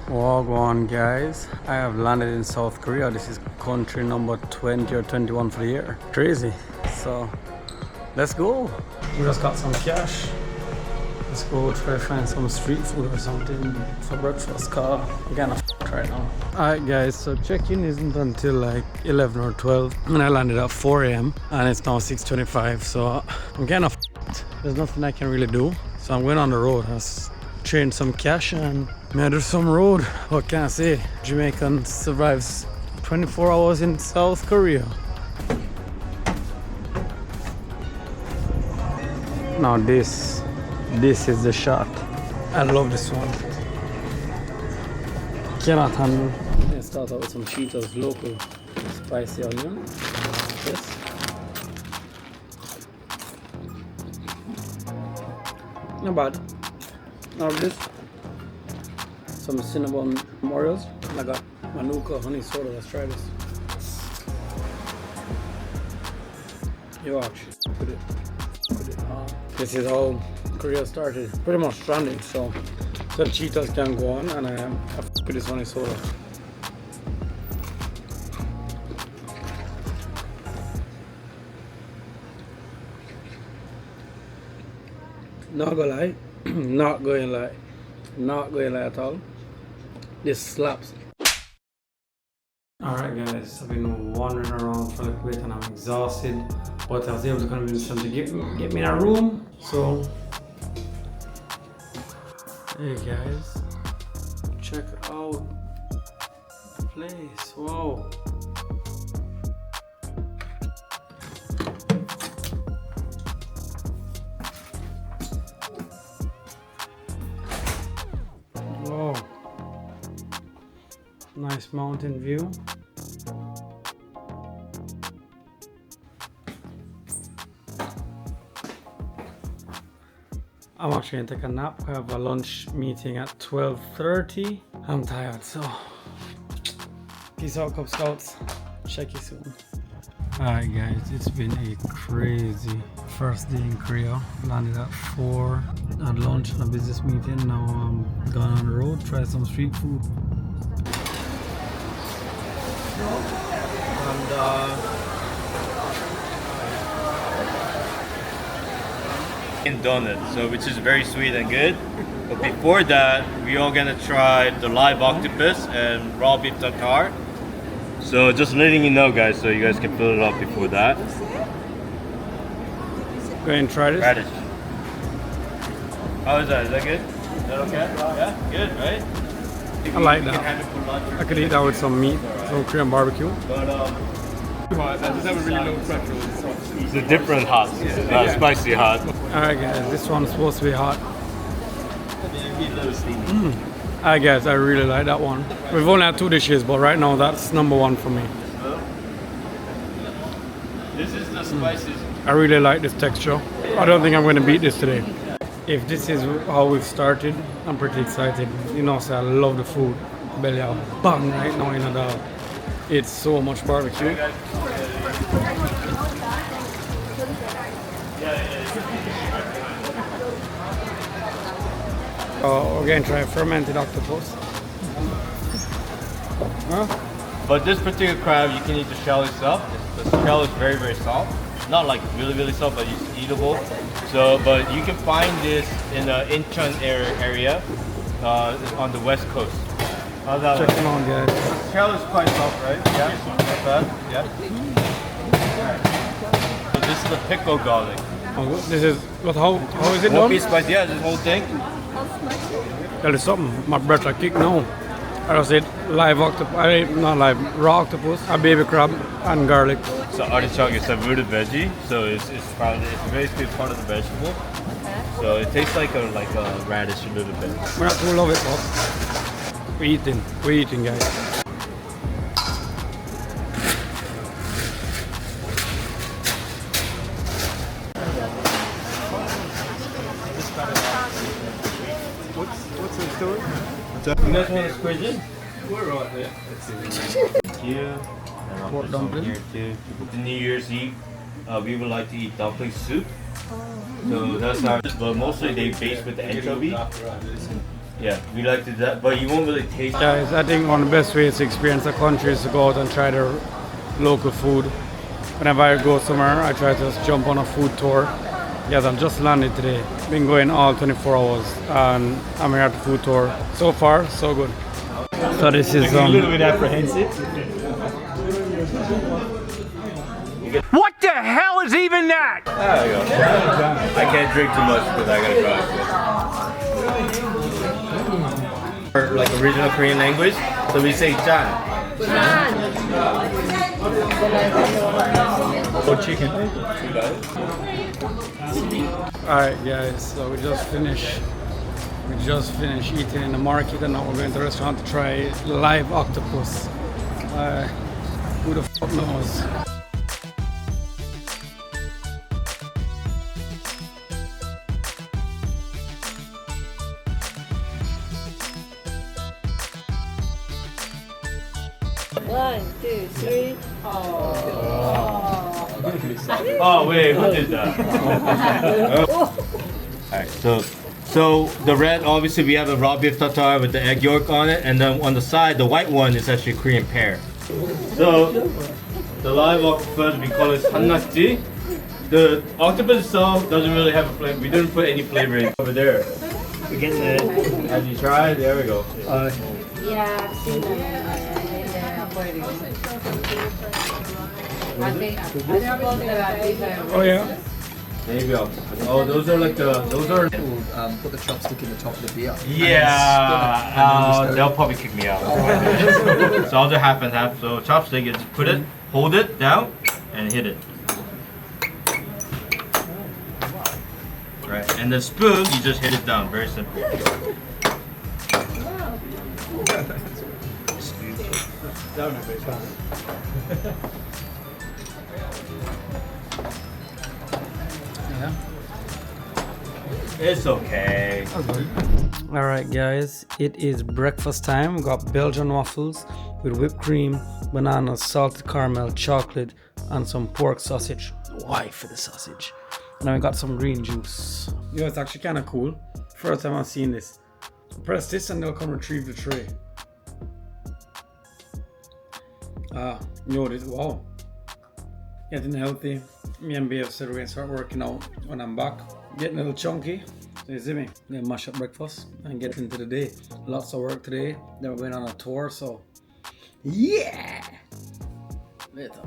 Wagwan guys, I have landed in South Korea. This is country number 20 or 21 for the year. Crazy. So let's go. We just got some cash. Let's go try to find some street food or something for breakfast, cause we're kind of right now. Alright guys, so check-in isn't until like 11 or 12 and I landed at 4 a.m. and it's now 6:25, so I'm kind of there's nothing I can really do. So I'm going on the road. I trained some cash and made some road. What can I say? Jamaican survives 24 hours in South Korea. Now this is the shot. I love this one. Cannot handle. Let's start out with some Cheetos local spicy onion. Yes. Not bad. Now this. Some cinnamon Oreos. I got Manuka honey soda. Let's try this. You watch. Put it on. This is how Korea started. Pretty much stranded, so the Cheetos can go on, and I put this honey soda. Not gonna lie, not going to lie at all. This slaps. Alright guys, I've been wandering around for a little bit and I'm exhausted, but I was able to convince them to get me in a room. So, hey guys, check out the place. Wow. Whoa. Nice mountain view. I'm actually gonna take a nap. I have a lunch meeting at 12:30. I'm tired, so peace out, Cub Scouts. Check you soon. Alright guys, it's been a crazy first day in Korea. Landed at 4, had lunch and a business meeting. Now I'm going on the road, try some street food. And donut, so which is very sweet and good. But before that, we are gonna try the live octopus and raw beef tartare. So just letting you know, guys, so you guys can fill it up before that. Go ahead and try this. Radish. How is that? Is that good? Is that okay? Yeah, good, right? I like that. I could eat that with some meat, some Korean barbecue. But I just have a really low preference. It's a different hot, spicy hot. Alright guys, this one's supposed to be hot. Alright guys, I really like that one. We've only had 2 dishes, but right now that's number 1 for me. This is the spiciest. I really like this texture. I don't think I'm going to beat this today. If this is how we've started, I'm pretty excited. You know, so I love the food. Belly out bang right now in a dal. It's so much barbecue. We're going to try fermented octopus. Huh? But this particular crab, you can eat the shell itself. The shell is very, very soft. Not like really, really soft, but it's eatable. So, but you can find this in the Incheon area on the west coast. How's that? Check them out, guys. The shell is quite soft, right? Yeah, not bad. Yeah. So this is the pickle garlic. Oh, this is what? How is it done? One piece spice, yeah, this whole thing. Tell you something, my breath like kick now. I just ate live octopus, not live, raw octopus, a baby crab, and garlic. So artichoke is a rooted veggie, so it's basically part of the vegetable. So it tastes like a radish a little bit. We're not too love it, but we're eating guys. What's the story? You guys want to squeeze in? We're right there. Let's see. Here. Pork dumpling. Here too. The New Year's Eve we would like to eat dumpling soup. So that's our, but mostly they base with the anchovy. Yeah, we like to do that, but you won't really taste. Guys, I think one of the best ways to experience a country is to go out and try the local food. Whenever I go somewhere, I try to just jump on a food tour. Yes, I've just landed today. Been going all 24 hours and I'm here at the food tour. So far, so good. So this is a little bit apprehensive. What the hell is even that? There you go. I can't drink too much because I gotta drive. Like original Korean language, so we say chan. Or chicken. Alright guys, so we just finished eating in the market and now we're going to the restaurant to try live octopus. Who the fuck knows? One, two, three. Oh wait, who did that? Alright, so the red, obviously we have a raw beef tartare with the egg yolk on it, and then on the side, the white one is actually Korean pear. So the live octopus, we call it hannasji. The octopus itself doesn't really have a flavor. We didn't put any flavor in over there. We're getting it. As you try, there we go. Yeah, I've seen that. Oh yeah? There you go. Oh, those are like those are. Put the chopstick in the top of the beer. Yeah, they'll probably kick me out. So I'll do half and half. So chopstick is put it, hold it down, and hit it. Right, and the spoon, you just hit it down. Very simple. It's okay. Alright guys, it is breakfast time. We got Belgian waffles with whipped cream, bananas, salted caramel, chocolate, and some pork sausage. Why for the sausage? And then we got some green juice. You know, it's actually kind of cool. First time I've seen this. Press this and they'll come retrieve the tray. This, wow. Getting healthy. Me and Babe said we're gonna start working out when I'm back. Getting a little chunky. So you see me? Then mash up breakfast and get into the day. Lots of work today. Then we're going on a tour, so yeah! Later.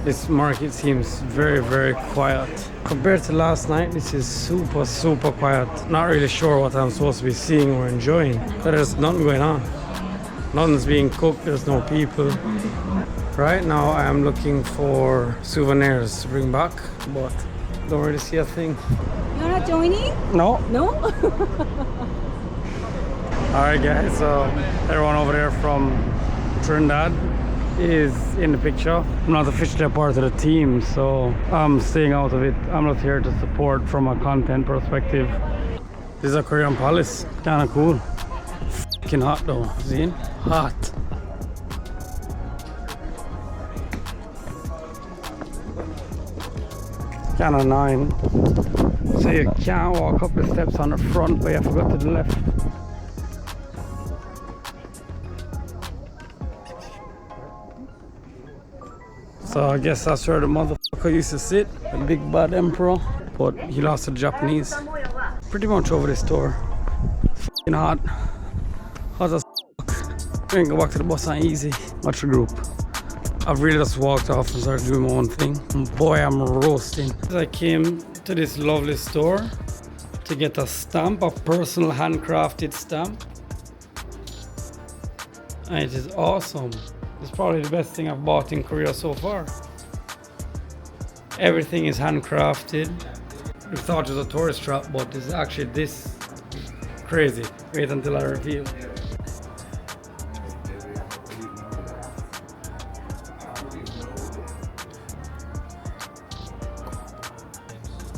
This market seems very, very quiet. Compared to last night, this is super, super quiet. Not really sure what I'm supposed to be seeing or enjoying. But there's nothing going on. Nothing's being cooked, there's no people. Right now I am looking for souvenirs to bring back, but don't really see a thing. You're not joining? No. No? Alright guys, so everyone over there from Trinidad is in the picture. I'm not officially a part of the team, so I'm staying out of it. I'm not here to support from a content perspective. This is a Korean palace, kinda cool. Fucking hot though, see? Hot. Kinda annoying. So you can't walk up the steps on the front, but you have to go to the left. So I guess that's where the motherfucker used to sit, the big bad emperor, but he lost to the Japanese. Pretty much over this tour. Fucking hot. Hot as fuck. We can go back to the bus on easy. Watch the group. I've really just walked off and started doing my own thing. And boy, I'm roasting. I came to this lovely store to get a stamp, a personal handcrafted stamp. And it is awesome. It's probably the best thing I've bought in Korea so far. Everything is handcrafted. We thought it was a tourist trap, but it's actually this crazy. Wait until I reveal.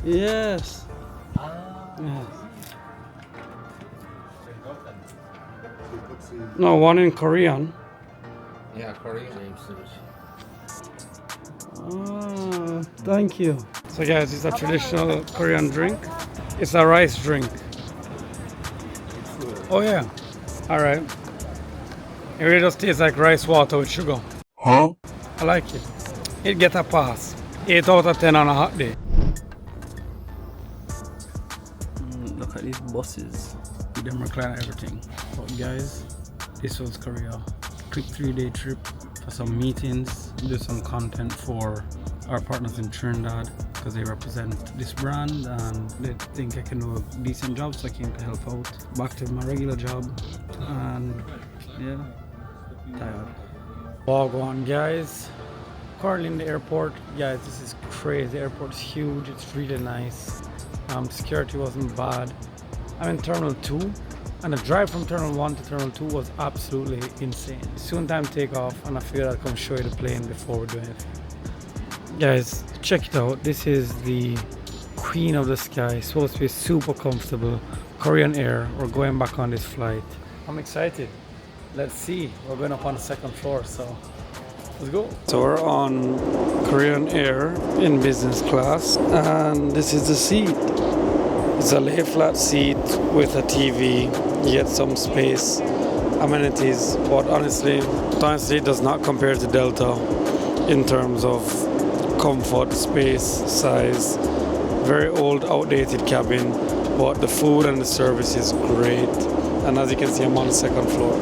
Yes. Yes. No, one in Korean. Yeah, Korean. Ah, thank you. So guys, it's a traditional Korean drink. It's a rice drink. Oh yeah. All right. It really just tastes like rice water with sugar. Huh? I like it. It get a pass. 8 out of 10 on a hot day. Look at these buses. With them recliner everything. But guys, this was Korea. Quick 3-day trip for some meetings, do some content for our partners in Trinidad because they represent this brand and they think I can do a decent job, so I came to help out. Back to my regular job and yeah, tired. Gwan guys. Currently in the airport. Guys, this is crazy. The airport is huge. It's really nice. Security wasn't bad. I'm in Terminal 2 and the drive from Terminal 1 to Terminal 2 was absolutely insane. Soon time take off and I figured I'd come show you the plane before we do anything. Guys, check it out. This is the Queen of the Sky. It's supposed to be super comfortable. Korean Air. We're going back on this flight. I'm excited. Let's see. We're going up on the second floor, so let's go. So we're on Korean Air in business class and this is the seat. It's a lay flat seat with a TV. You get some space, amenities, but honestly it does not compare to Delta in terms of comfort, space, size. Very old, outdated cabin, but the food and the service is great. And as you can see, I'm on the second floor.